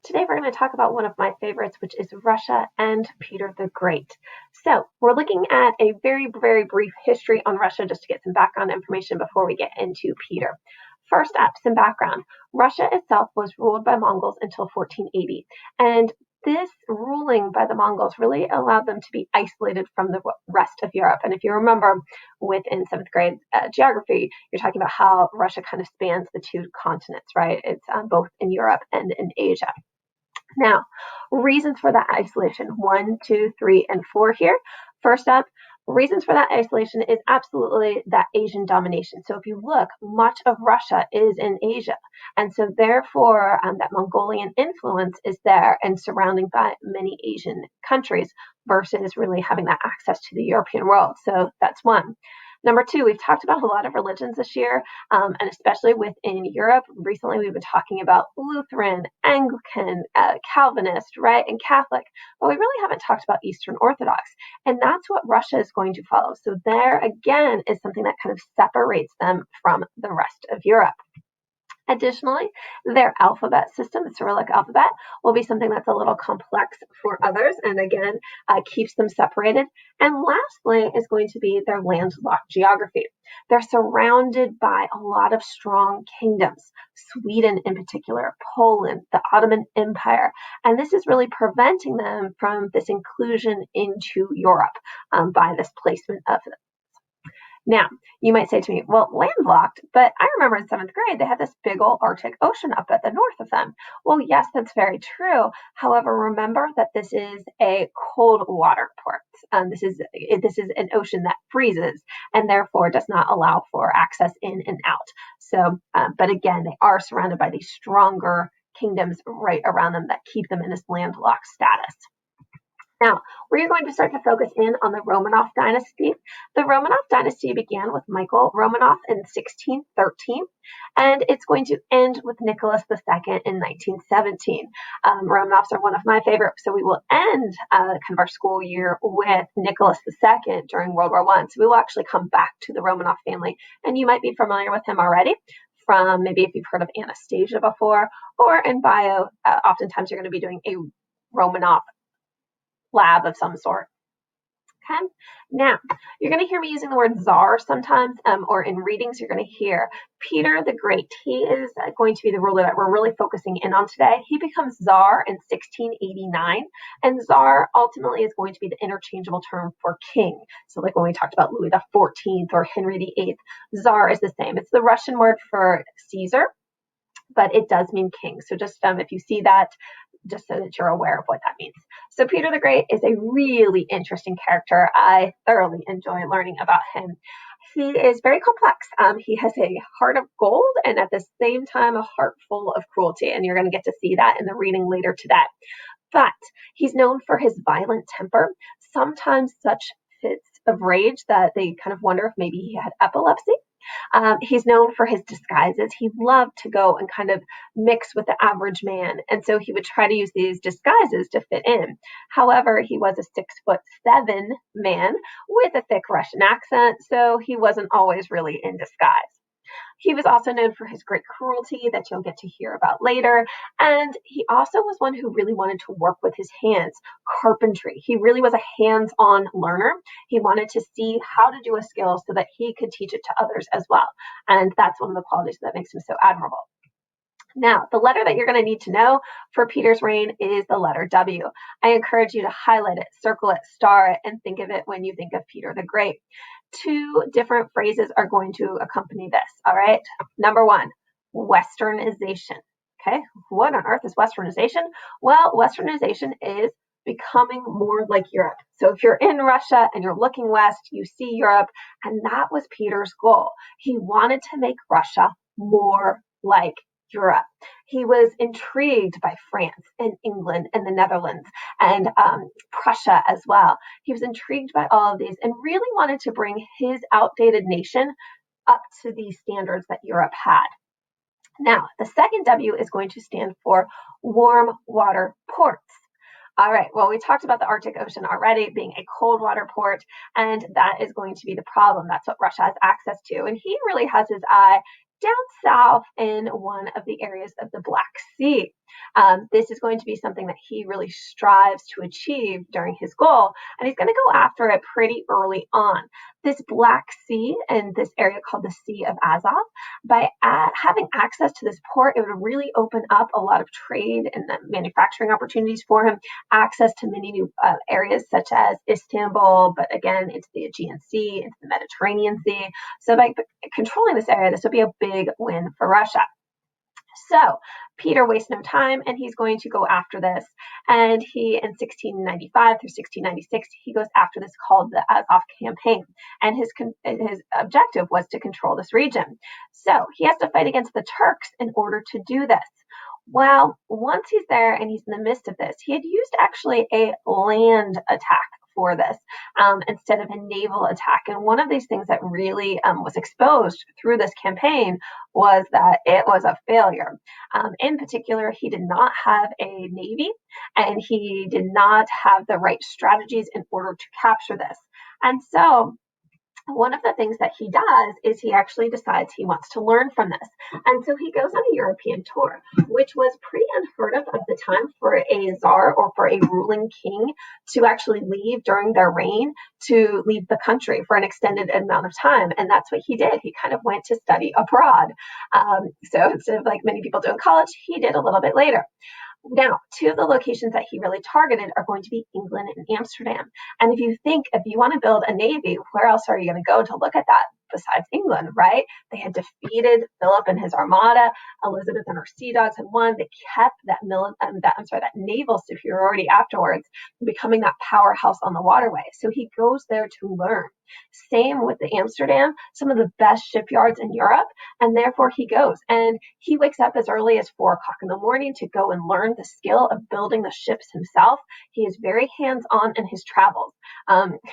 Today we're going to talk about one of my favorites, which is Russia and Peter the Great. So we're looking at a very, very brief history on Russia just to get some background information before we get into Peter. First up, some background. Russia itself was ruled by Mongols until 1480, and this ruling by the Mongols really allowed them to be isolated from the rest of Europe. And if you remember within seventh grade geography, you're talking about how Russia kind of spans the two continents, right? It's both in Europe and in Asia. Now, reasons for that isolation, 1, 2, 3, and 4 here. First up, reasons for that isolation is absolutely that Asian domination. So if you look, much of Russia is in Asia. And so therefore, that Mongolian influence is there and surrounding by many Asian countries versus really having that access to the European world. So that's one. Number two, we've talked about a lot of religions this year, and especially within Europe. Recently, we've been talking about Lutheran, Anglican, Calvinist, right, and Catholic, but we really haven't talked about Eastern Orthodox, and that's what Russia is going to follow. So there, again, is something that kind of separates them from the rest of Europe. Additionally, their alphabet system, the Cyrillic alphabet, will be something that's a little complex for others and again, keeps them separated. And lastly is going to be their landlocked geography. They're surrounded by a lot of strong kingdoms, Sweden in particular, Poland, the Ottoman Empire, and this is really preventing them from this inclusion into Europe by this placement of them. Now, you might say to me, well, landlocked, but I remember in seventh grade, they had this big old Arctic Ocean up at the north of them. Well, yes, that's very true. However, remember that this is a cold water port. This is an ocean that freezes and therefore does not allow for access in and out. So, but again, they are surrounded by these stronger kingdoms right around them that keep them in this landlocked status. Now, we're going to start to focus in on the Romanov dynasty. The Romanov dynasty began with Michael Romanov in 1613, and it's going to end with Nicholas II in 1917. Romanovs are one of my favorites, so we will end kind of our school year with Nicholas II during World War I. So we will actually come back to the Romanov family, and you might be familiar with him already from maybe if you've heard of Anastasia before, or in bio, oftentimes you're going to be doing a Romanov lab of some sort. Okay. Now, you're going to hear me using the word czar sometimes, or in readings, you're going to hear Peter the Great. He is going to be the ruler that we're really focusing in on today. He becomes czar in 1689, and czar ultimately is going to be the interchangeable term for king. So like when we talked about Louis XIV or Henry VIII, czar is the same. It's the Russian word for Caesar, but it does mean king. So just if you see that, just so that you're aware of what that means. So Peter the Great is a really interesting character. I thoroughly enjoy learning about him. He is very complex. He has a heart of gold and at the same time a heart full of cruelty. And you're going to get to see that in the reading later today. But he's known for his violent temper, sometimes such fits of rage that they kind of wonder if maybe he had epilepsy. He's known for his disguises. He loved to go and kind of mix with the average man. And so he would try to use these disguises to fit in. However, he was a 6'7" man with a thick Russian accent, so he wasn't always really in disguise. He was also known for his great cruelty that you'll get to hear about later. And he also was one who really wanted to work with his hands, carpentry. He really was a hands-on learner. He wanted to see how to do a skill so that he could teach it to others as well. And that's one of the qualities that makes him so admirable. Now, the letter that you're going to need to know for Peter's reign is the letter W. I encourage you to highlight it, circle it, star it, and think of it when you think of Peter the Great. Two different phrases are going to accompany this, all right? Number one, westernization. Okay, what on earth is westernization? Well, westernization is becoming more like Europe. So if you're in Russia and you're looking west, you see Europe, and that was Peter's goal. He wanted to make Russia more like Europe. He was intrigued by France and England and the Netherlands and Prussia as well. He was intrigued by all of these and really wanted to bring his outdated nation up to the standards that Europe had. Now, the second W is going to stand for warm water ports. All right, well, we talked about the Arctic Ocean already being a cold water port, and that is going to be the problem. That's what Russia has access to. And he really has his eye down south in one of the areas of the Black Sea. This is going to be something that he really strives to achieve during his goal, and he's going to go after it pretty early on. This Black Sea and this area called the Sea of Azov, by having access to this port, it would really open up a lot of trade and manufacturing opportunities for him, access to many new areas such as Istanbul, but again, into the Aegean Sea, into the Mediterranean Sea. So by controlling this area, this would be a big win for Russia. So Peter wastes no time, and he's going to go after this. And he, in 1695 through 1696, he goes after this called the Azov campaign. And his objective was to control this region. So he has to fight against the Turks in order to do this. Well, once he's there and he's in the midst of this, he had used actually a land attack for this instead of a naval attack. And one of these things that really was exposed through this campaign was that it was a failure. In particular, he did not have a navy, and he did not have the right strategies in order to capture this. And so one of the things that he does is he actually decides he wants to learn from this. And so he goes on a European tour, which was pretty unheard of at the time for a czar or for a ruling king to actually leave during their reign, to leave the country for an extended amount of time. And that's what he did. He kind of went to study abroad. So instead of like many people do in college, he did a little bit later. Now, two of the locations that he really targeted are going to be England and Amsterdam. And if you want to build a navy, where else are you going to go to look at that besides England, right? They had defeated Philip and his armada. Elizabeth and her sea dogs had won. They kept that naval superiority afterwards, becoming that powerhouse on the waterway. So he goes there to learn. Same with the Amsterdam, some of the best shipyards in Europe, and therefore he goes. And he wakes up as early as 4 o'clock in the morning to go and learn the skill of building the ships himself. He is very hands-on in his travels.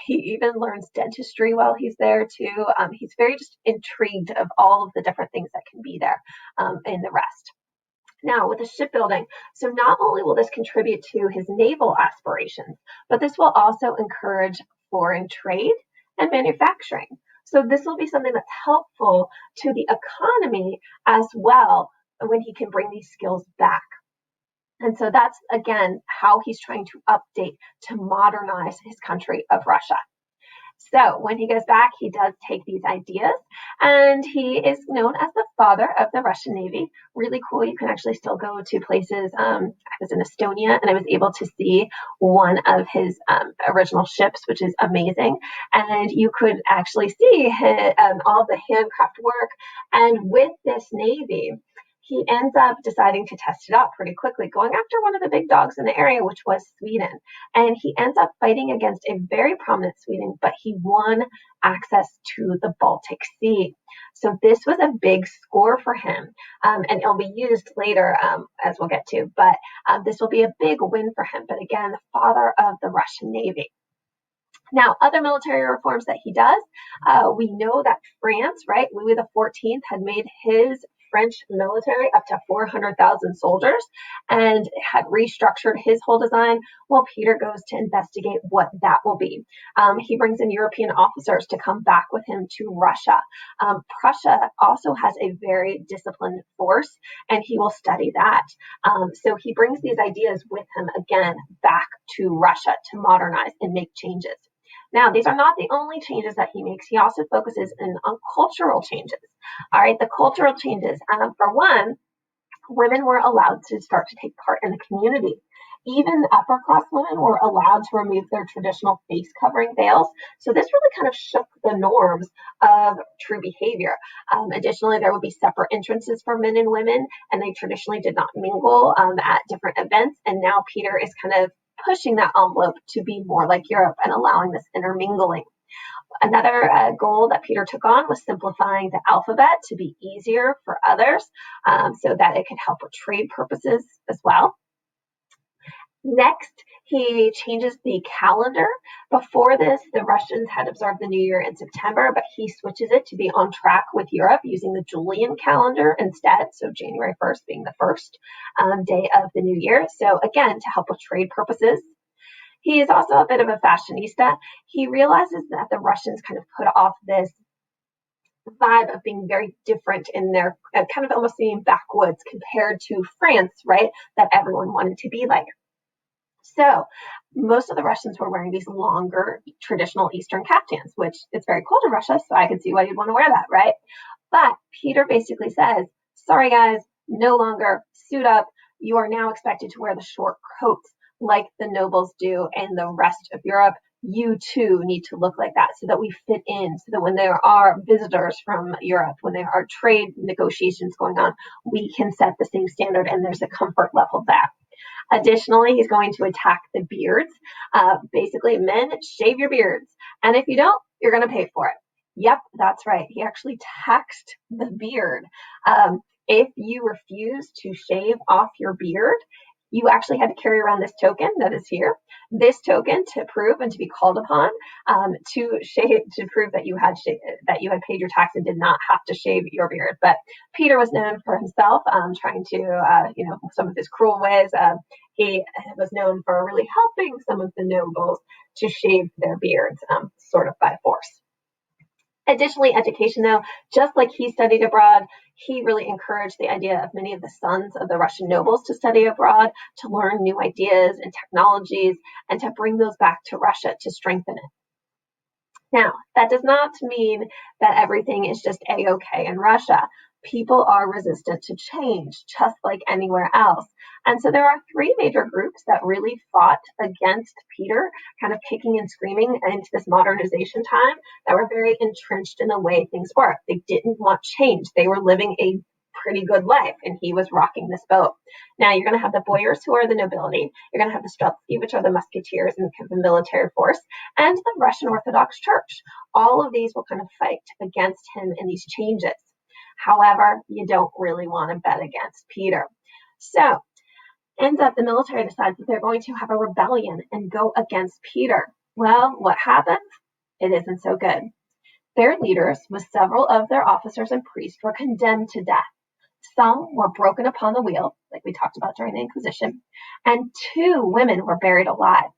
He even learns dentistry while he's there too. He's very just intrigued of all of the different things that can be there in the rest. Now, with the shipbuilding, so not only will this contribute to his naval aspirations, but this will also encourage foreign trade and manufacturing. So this will be something that's helpful to the economy as well when he can bring these skills back. And so that's, again, how he's trying to update, to modernize his country of Russia. So when he goes back, he does take these ideas, and he is known as the father of the Russian Navy. Really cool. You can actually still go to places. I was in Estonia, and I was able to see one of his original ships, which is amazing. And you could actually see all the handcraft work. And with this Navy, he ends up deciding to test it out pretty quickly, going after one of the big dogs in the area, which was Sweden. And he ends up fighting against a very prominent Sweden, but he won access to the Baltic Sea. So this was a big score for him, and it'll be used later, as we'll get to, but this will be a big win for him. But again, the father of the Russian Navy. Now, other military reforms that he does, we know that France, right, Louis XIV had made his French military up to 400,000 soldiers and had restructured his whole design. Well, Peter goes to investigate what that will be. He brings in European officers to come back with him to Russia. Prussia also has a very disciplined force, and he will study that. So he brings these ideas with him again back to Russia to modernize and make changes. Now, these are not the only changes that he makes. He also focuses on cultural changes. All right, the cultural changes. For one, women were allowed to start to take part in the community. Even upper class women were allowed to remove their traditional face covering veils. So this really kind of shook the norms of true behavior. Additionally, there would be separate entrances for men and women, and they traditionally did not mingle at different events. And now Peter is kind of pushing that envelope to be more like Europe and allowing this intermingling. Another goal that Peter took on was simplifying the alphabet to be easier for others, so that it could help with trade purposes as well. Next, he changes the calendar. Before this, the Russians had observed the New Year in September, but he switches it to be on track with Europe using the Julian calendar instead, so January 1st being the first day of the New Year. So again, to help with trade purposes. He is also a bit of a fashionista. He realizes that the Russians kind of put off this vibe of being very different in their kind of almost being backwoods compared to France, right? That everyone wanted to be like. So most of the Russians were wearing these longer traditional Eastern caftans, which it's very cold in Russia, so I could see why you'd want to wear that, right? But Peter basically says, sorry guys, no longer, suit up. You are now expected to wear the short coats like the nobles do in the rest of Europe. You too need to look like that so that we fit in, so that when there are visitors from Europe, when there are trade negotiations going on, we can set the same standard and there's a comfort level there. Additionally, he's going to attack the beards. Basically, men, shave your beards. And if you don't, you're going to pay for it. Yep, that's right. He actually taxed the beard. If you refuse to shave off your beard, you actually had to carry around this token that is here. This token to prove and to be called upon to prove that you had paid your tax and did not have to shave your beard. But Peter was known for himself trying to, some of his cruel ways. He was known for really helping some of the nobles to shave their beards, sort of by force. Additionally, education, though, just like he studied abroad, he really encouraged the idea of many of the sons of the Russian nobles to study abroad, to learn new ideas and technologies, and to bring those back to Russia to strengthen it. Now, that does not mean that everything is just A-okay in Russia. People are resistant to change, just like anywhere else. And so there are three major groups that really fought against Peter, kind of kicking and screaming into this modernization time, that were very entrenched in the way things were. They didn't want change. They were living a pretty good life, and he was rocking this boat. Now, you're going to have the boyars, who are the nobility. You're going to have the Streltsy, which are the musketeers and kind of the military force, and the Russian Orthodox Church. All of these will kind of fight against him in these changes. However, you don't really want to bet against Peter. So, ends up the military decides that they're going to have a rebellion and go against Peter. Well, what happens? It isn't so good. Their leaders, with several of their officers and priests, were condemned to death. Some were broken upon the wheel, like we talked about during the Inquisition, and 2 women were buried alive.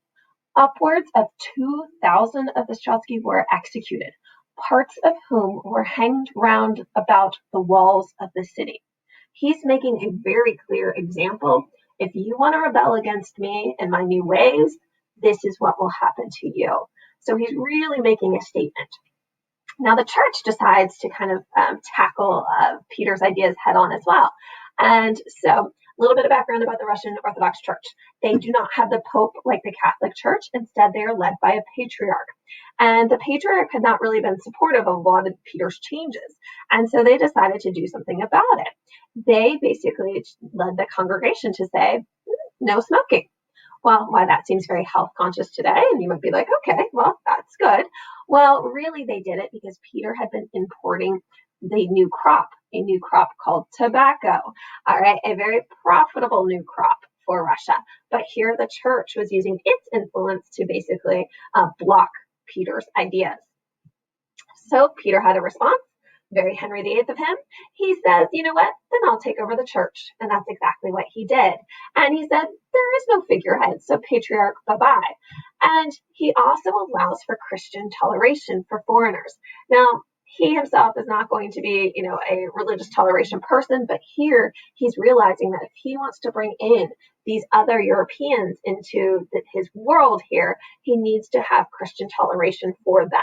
Upwards of 2,000 of the Streltsy were executed, parts of whom were hanged round about the walls of the city. He's making a very clear example. If you want to rebel against me and my new ways, this is what will happen to you. So he's really making a statement. Now, the church decides to kind of tackle Peter's ideas head on as well. And so a little bit of background about the Russian Orthodox Church. They do not have the Pope like the Catholic Church. Instead, they are led by a patriarch. And the patriarch had not really been supportive of a lot of Peter's changes. And so they decided to do something about it. They basically led the congregation to say, no smoking. Well, why that seems very health conscious today. And you might be like, okay, well, that's good. Well, really, they did it because Peter had been importing a new crop called tobacco. All right, a very profitable new crop for Russia. But here the church was using its influence to basically block Peter's ideas. So Peter had a response. Very Henry VIII of him. He says, you know what, then I'll take over the church. And that's exactly what he did. And he said, there is no figurehead, so patriarch, bye-bye. And he also allows for Christian toleration for foreigners. Now, he himself is not going to be, a religious toleration person, but here he's realizing that if he wants to bring in these other Europeans into his world here, he needs to have Christian toleration for them.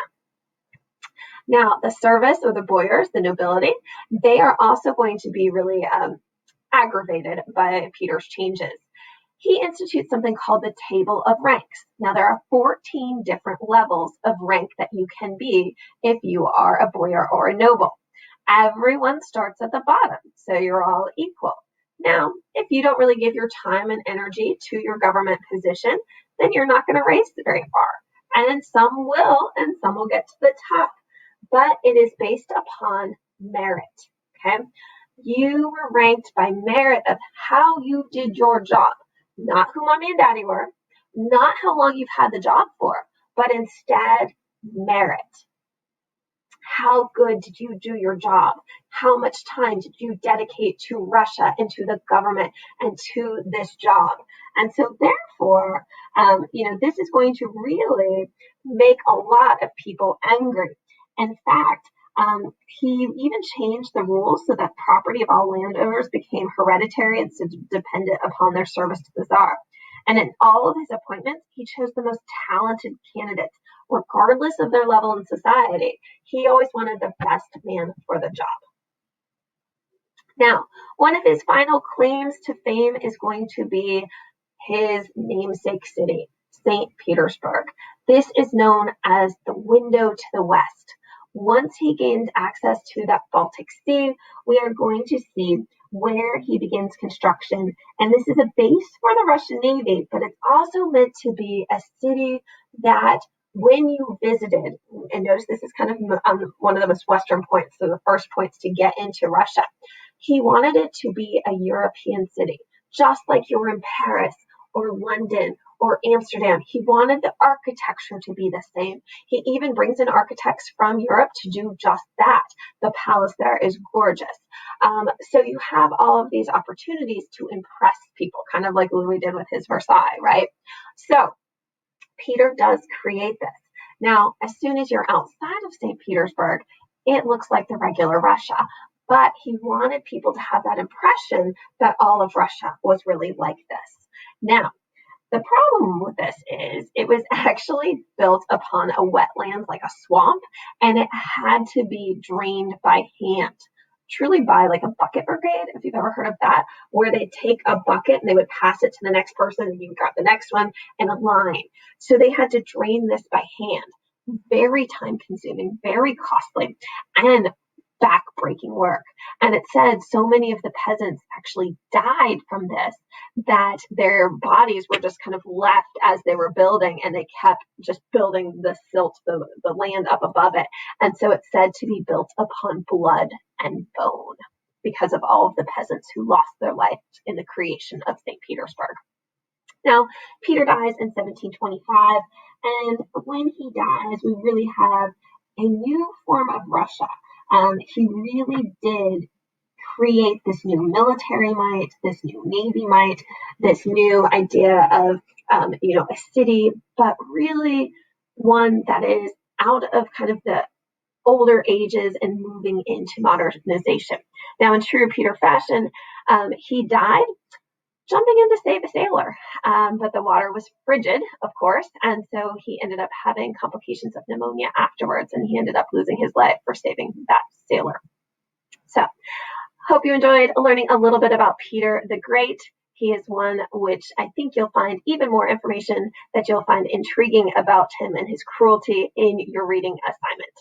Now, the service, or the boyars, the nobility, they are also going to be really aggravated by Peter's changes. He institutes something called the table of ranks. Now, there are 14 different levels of rank that you can be if you are a boyar or a noble. Everyone starts at the bottom, so you're all equal. Now, if you don't really give your time and energy to your government position, then you're not going to raise very far. And some will, and some will get to the top. But it is based upon merit, okay? You were ranked by merit of how you did your job, not who mommy and daddy were, not how long you've had the job for, but instead merit. How good did you do your job? How much time did you dedicate to Russia and to the government and to this job? And so therefore, this is going to really make a lot of people angry. In fact, He even changed the rules so that property of all landowners became hereditary instead of dependent upon their service to the Tsar. And in all of his appointments, he chose the most talented candidates, regardless of their level in society. He always wanted the best man for the job. Now, one of his final claims to fame is going to be his namesake city, St. Petersburg. This is known as the window to the west. Once he gains access to that Baltic Sea, we are going to see where he begins construction. And this is a base for the Russian Navy, but it's also meant to be a city that when you visited, and notice this is kind of one of the most Western points, so the first points to get into Russia, he wanted it to be a European city, just like you were in Paris or London or Amsterdam. He wanted the architecture to be the same. He even brings in architects from Europe to do just that. The palace there is gorgeous. So you have all of these opportunities to impress people, kind of like Louis did with his Versailles, right? So Peter does create this. Now, as soon as you're outside of St. Petersburg, it looks like the regular Russia. But he wanted people to have that impression that all of Russia was really like this. Now, the problem with this is it was actually built upon a wetland, like a swamp, and it had to be drained by hand, truly by like a bucket brigade, if you've ever heard of that, where they take a bucket and they would pass it to the next person and you would grab the next one in a line. So they had to drain this by hand. Very time consuming, very costly, and back-breaking work. And it said so many of the peasants actually died from this that their bodies were just kind of left as they were building, and they kept just building the silt, the land up above it. And so it's said to be built upon blood and bone because of all of the peasants who lost their life in the creation of St. Petersburg. Now, Peter dies in 1725, and when he dies, we really have a new form of Russia. He really did create this new military might, this new navy might, this new idea of, a city, but really one that is out of kind of the older ages and moving into modernization. Now, in true Peter fashion, he died jumping in to save a sailor, but the water was frigid, of course, and so he ended up having complications of pneumonia afterwards, and he ended up losing his leg for saving that sailor. So, hope you enjoyed learning a little bit about Peter the Great. He is one which I think you'll find even more information that you'll find intriguing about him and his cruelty in your reading assignment.